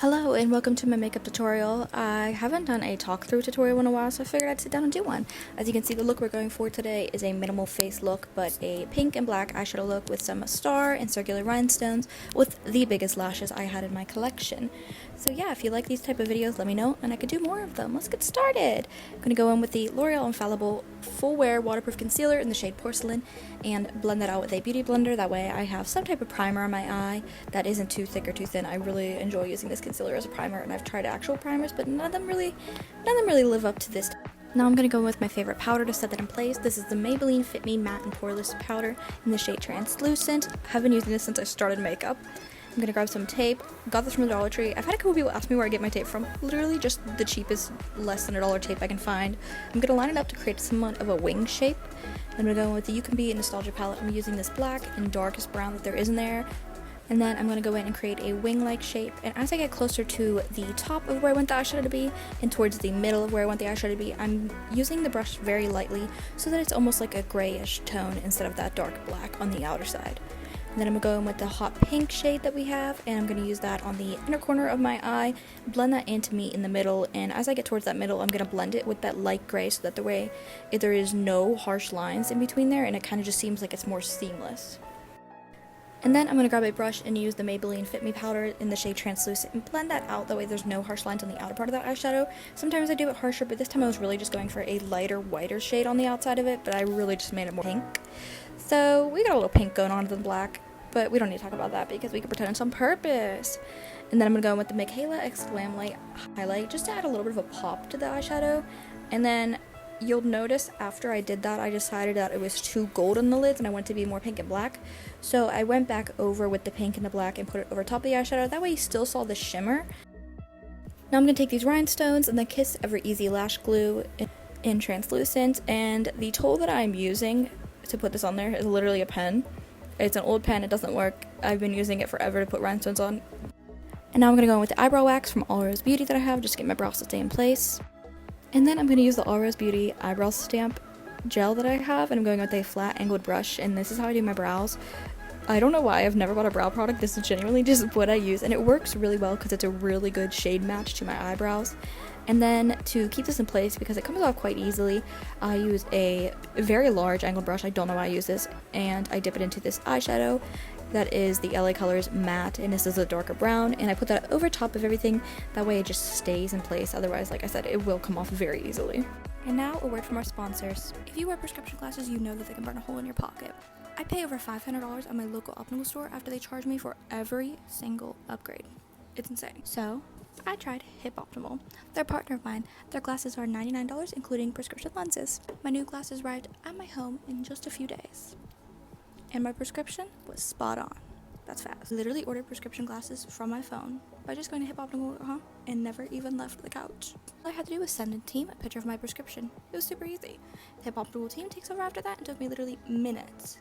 Hello and welcome to my makeup tutorial. I haven't done a talk through tutorial in a while, so I figured I'd sit down and do one. As you can see, the look we're going for today is a minimal face look, but a pink and black eyeshadow look with some star and circular rhinestones with the biggest lashes I had in my collection. So yeah, if you like these type of videos, let me know and I could do more of them. Let's get started. I'm going to go in with the L'Oreal Infallible Full Wear Waterproof Concealer in the shade Porcelain and blend that out with a beauty blender. That way I have some type of primer on my eye that isn't too thick or too thin. I really enjoy using this concealer as a primer, and I've tried actual primers, but none of them really live up to this. Now I'm going to go with my favorite powder to set that in place. This is the Maybelline Fit Me Matte and Poreless Powder in the shade Translucent. I have been using this since I started makeup. I'm going to grab some tape. Got this from the Dollar Tree. I've had a couple people ask me where I get my tape from. Literally just the cheapest, less than $1 tape I can find. I'm going to line it up to create somewhat of a wing shape. I'm going to go in with the You Can Be Nostalgia palette. I'm using this black and darkest brown that there is in there. And then I'm going to go in and create a wing-like shape. And as I get closer to the top of where I want the eyeshadow to be and towards the middle of where I want the eyeshadow to be, I'm using the brush very lightly so that it's almost like a grayish tone instead of that dark black on the outer side. And then I'm going to go in with the hot pink shade that we have, and I'm going to use that on the inner corner of my eye, blend that in to meet in the middle, and as I get towards that middle, I'm going to blend it with that light gray so that the way there is no harsh lines in between there, and it kind of just seems like it's more seamless. And then I'm going to grab a brush and use the Maybelline Fit Me powder in the shade Translucent and blend that out, that way there's no harsh lines on the outer part of that eyeshadow. Sometimes I do it harsher, but this time I was really just going for a lighter, whiter shade on the outside of it, but I really just made it more pink. So we got a little pink going on to the black, but we don't need to talk about that because we can pretend it's on purpose. And then I'm going to go in with the Michaela X Glam Light highlight just to add a little bit of a pop to the eyeshadow. And then you'll notice after I did that, I decided that it was too gold on the lids and I wanted to be more pink and black. So I went back over with the pink and the black and put it over top of the eyeshadow. That way you still saw the shimmer. Now I'm going to take these rhinestones and the Kiss Ever Easy Lash Glue in Translucent. And the tool that I'm using to put this on there is literally a pen. It's an old pen, it doesn't work. I've been using it forever to put rhinestones on. And now I'm going to go in with the eyebrow wax from All Rose Beauty that I have just to get my brows to stay in place. And then I'm going to use the All Rose Beauty eyebrow stamp gel that I have, and I'm going with a flat angled brush, and this is how I do my brows. I don't know why I've never bought a brow product. This is genuinely just what I use, and it works really well because it's a really good shade match to my eyebrows. And then to keep this in place, because it comes off quite easily, I use a very large angled brush. I don't know why I use this, and I dip it into this eyeshadow that is the LA Colors matte, and this is a darker brown, and I put that over top of everything. That way it just stays in place. Otherwise, like I said, it will come off very easily. And now a word from our sponsors. If you wear prescription glasses, you know that they can burn a hole in your pocket. I pay over $500 at my local optical store after they charge me for every single upgrade. It's insane. So I tried Hip Optimal. They're a partner of mine. Their glasses are $99, including prescription lenses. My new glasses arrived at my home in just a few days. And my prescription was spot on. That's fast. I literally ordered prescription glasses from my phone by just going to Hip Optimal and never even left the couch. All I had to do was send a team a picture of my prescription. It was super easy. The Hip Optimal team takes over after that and took me literally minutes.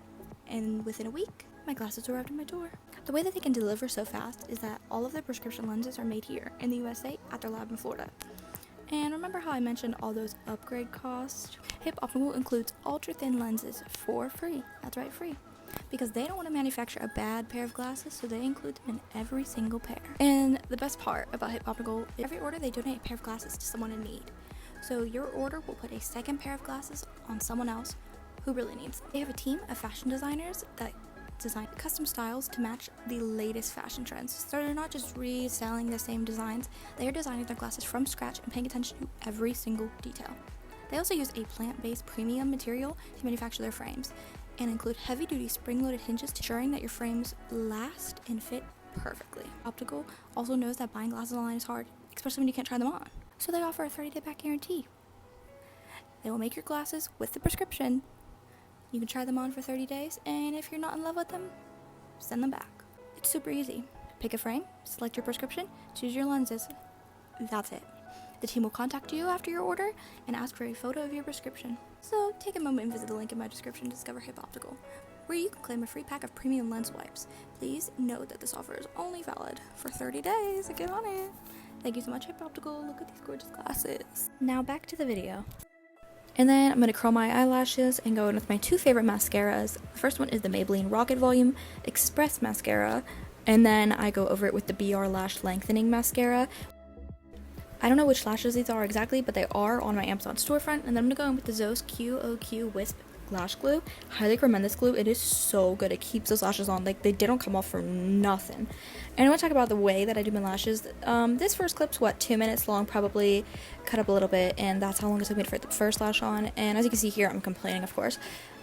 And within a week, my glasses arrived at my door. The way that they can deliver so fast is that all of their prescription lenses are made here in the USA at their lab in Florida. And remember how I mentioned all those upgrade costs? Hip Optimal includes ultra thin lenses for free. That's right, free. Because they don't want to manufacture a bad pair of glasses, so they include them in every single pair. And the best part about Hip Optical, every order they donate a pair of glasses to someone in need. So your order will put a second pair of glasses on someone else who really needs them. They have a team of fashion designers that design custom styles to match the latest fashion trends. So they're not just reselling the same designs, they are designing their glasses from scratch and paying attention to every single detail. They also use a plant-based premium material to manufacture their frames, and include heavy-duty spring-loaded hinges to ensuring that your frames last and fit perfectly. Optical also knows that buying glasses online is hard, especially when you can't try them on. So they offer a 30-day back guarantee. They will make your glasses with the prescription. You can try them on for 30 days, and if you're not in love with them, send them back. It's super easy. Pick a frame, select your prescription, choose your lenses. That's it. The team will contact you after your order and ask for a photo of your prescription. So take a moment and visit the link in my description to discover Hip Optical, where you can claim a free pack of premium lens wipes. Please note that this offer is only valid for 30 days. Get on it. Thank you so much, Hip Optical. Look at these gorgeous glasses. Now back to the video. And then I'm going to curl my eyelashes and go in with my two favorite mascaras. The first one is the Maybelline Rocket Volume Express Mascara. And then I go over it with the BR Lash Lengthening Mascara. I don't know which lashes these are exactly, but they are on my Amazon storefront. And then I'm going to go in with the Zoes QOQ Wisp Lash Glue. Highly recommend this glue. It is so good. It keeps those lashes on. Like, they don't come off for nothing. And I want to talk about the way that I do my lashes. This first clip's, 2 minutes long, probably cut up a little bit. And that's how long it took me to put the first lash on. And as you can see here, I'm complaining, of course.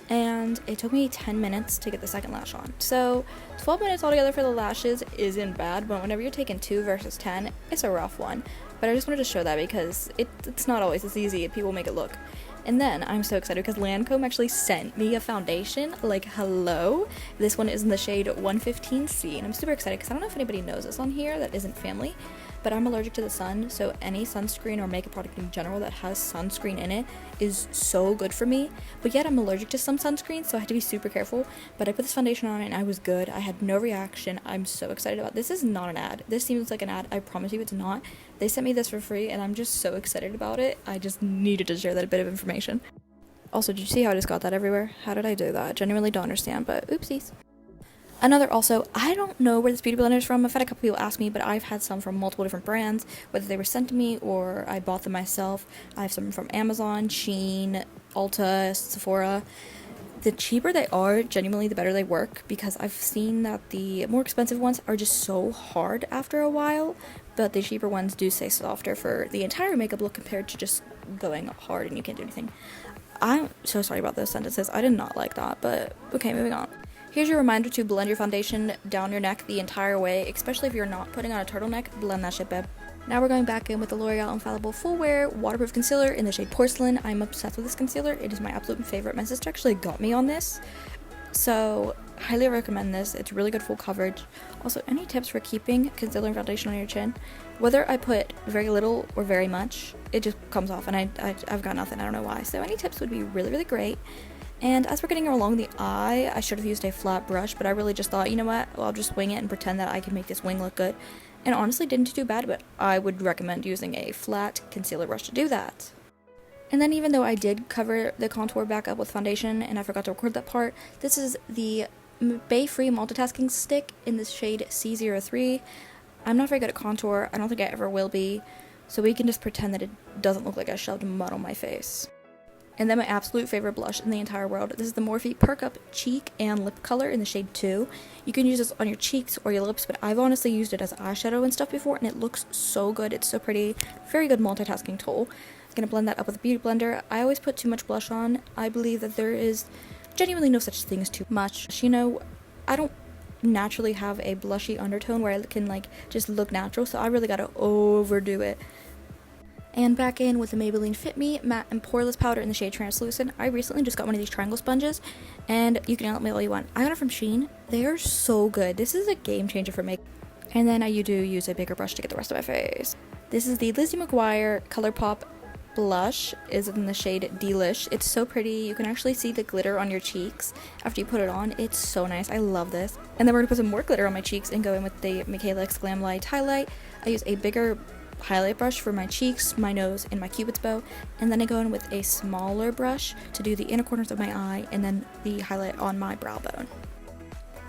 And it took me 10 minutes to get the second lash on. So 12 minutes altogether for the lashes isn't bad, but whenever you're taking 2 versus 10, it's a rough one. But I just wanted to show that because it's not always as easy as people make it look. And then I'm so excited because Lancome actually sent me a foundation. Like, hello. This one is in the shade 115C, and I'm super excited because I don't know if anybody knows this on here that isn't family, but I'm allergic to the sun, so any sunscreen or makeup product in general that has sunscreen in it is so good for me. But yet I'm allergic to some sunscreen, so I had to be super careful. But I put this foundation on and I was good. I had no reaction. I'm so excited about this. This is not an ad. This seems like an ad. I promise you it's not. They sent me this for free and I'm just so excited about it. I just needed to share that bit of information. Also, did you see how I just got that everywhere? How did I do that? I genuinely don't understand, but oopsies. Another also, I don't know where this beauty blender is from. I've had a couple people ask me, but I've had some from multiple different brands, whether they were sent to me or I bought them myself. I have some from Amazon, Shein, Ulta, Sephora. The cheaper they are, genuinely the better they work, because I've seen that the more expensive ones are just so hard after a while, but the cheaper ones do stay softer for the entire makeup look compared to just going hard and you can't do anything. I'm so sorry about those sentences. I did not like that, but okay, moving on. Here's your reminder to blend your foundation down your neck the entire way, especially if you're not putting on a turtleneck. Blend that shit, babe. Now we're going back in with the L'Oreal Infallible Full Wear Waterproof Concealer in the shade Porcelain. I'm obsessed with this concealer. It is my absolute favorite. My sister actually got me on this, so highly recommend this. It's really good full coverage. Also, any tips for keeping concealer and foundation on your chin? Whether I put very little or very much, it just comes off, and I've got nothing. I don't know why. So any tips would be really, really great. And as we're getting along the eye, I should have used a flat brush, but I really just thought, you know what, well, I'll just wing it and pretend that I can make this wing look good. And honestly, didn't do too bad, but I would recommend using a flat concealer brush to do that. And then even though I did cover the contour back up with foundation, and I forgot to record that part, this is the Bay Free Multitasking Stick in the shade C03. I'm not very good at contour. I don't think I ever will be, so we can just pretend that it doesn't look like I shoved mud on my face. And then my absolute favorite blush in the entire world. This is the Morphe Perk Up Cheek and Lip Color in the shade 2. You can use this on your cheeks or your lips, but I've honestly used it as eyeshadow and stuff before, and it looks so good. It's so pretty. Very good multitasking tool. I'm going to blend that up with a beauty blender. I always put too much blush on. I believe that there is genuinely no such thing as too much. You know, I don't naturally have a blushy undertone where I can, just look natural, so I really got to overdo it. And back in with the Maybelline Fit Me Matte and Poreless Powder in the shade Translucent. I recently just got one of these triangle sponges, and you can yell at me all you want. I got it from Shein. They are so good. This is a game changer for makeup. And then I do use a bigger brush to get the rest of my face. This is the Lizzie McGuire ColourPop blush. Is in the shade Delish. It's so pretty. You can actually see the glitter on your cheeks after you put it on. It's so nice. I love this. And then we're gonna put some more glitter on my cheeks and go in with the Michaela X Glam Light highlight. I use a bigger highlight brush for my cheeks, my nose, and my cupid's bow, and then I go in with a smaller brush to do the inner corners of my eye and then the highlight on my brow bone.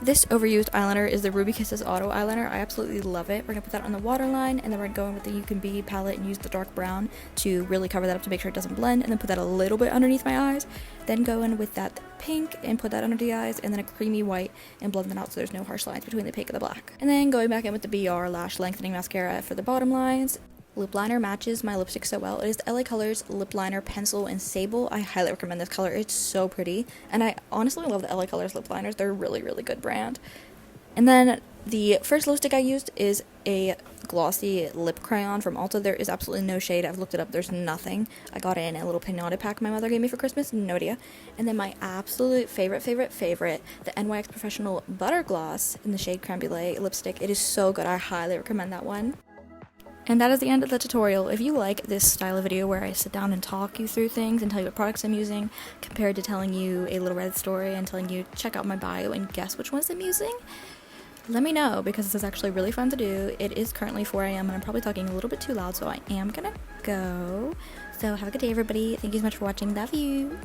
This overused eyeliner is the Ruby Kisses Auto Eyeliner. I absolutely love it. We're going to put that on the waterline, and then we're going to go in with the You Can Be palette and use the dark brown to really cover that up to make sure it doesn't blend, and then put that a little bit underneath my eyes. Then go in with that pink and put that under the eyes, and then a creamy white and blend that out so there's no harsh lines between the pink and the black. And then going back in with the BR Lash Lengthening Mascara for the bottom lines. Lip liner matches my lipstick so well. It is the LA Colors Lip Liner Pencil in Sable. I highly recommend this color. It's so pretty. And I honestly love the LA Colors lip liners. They're a really, really good brand. And then the first lipstick I used is a glossy lip crayon from Ulta. There is absolutely no shade. I've looked it up. There's nothing. I got it in a little pinata pack my mother gave me for Christmas. No idea. And then my absolute favorite, the NYX Professional Butter Gloss in the shade Creme Brulee lipstick. It is so good. I highly recommend that one. And that is the end of the tutorial. If you like this style of video where I sit down and talk you through things and tell you what products I'm using, compared to telling you a little Reddit story and telling you check out my bio and guess which ones I'm using, let me know, because this is actually really fun to do. It is currently 4 a.m. and I'm probably talking a little bit too loud, so I am gonna go. So have a good day, everybody. Thank you so much for watching. Love you.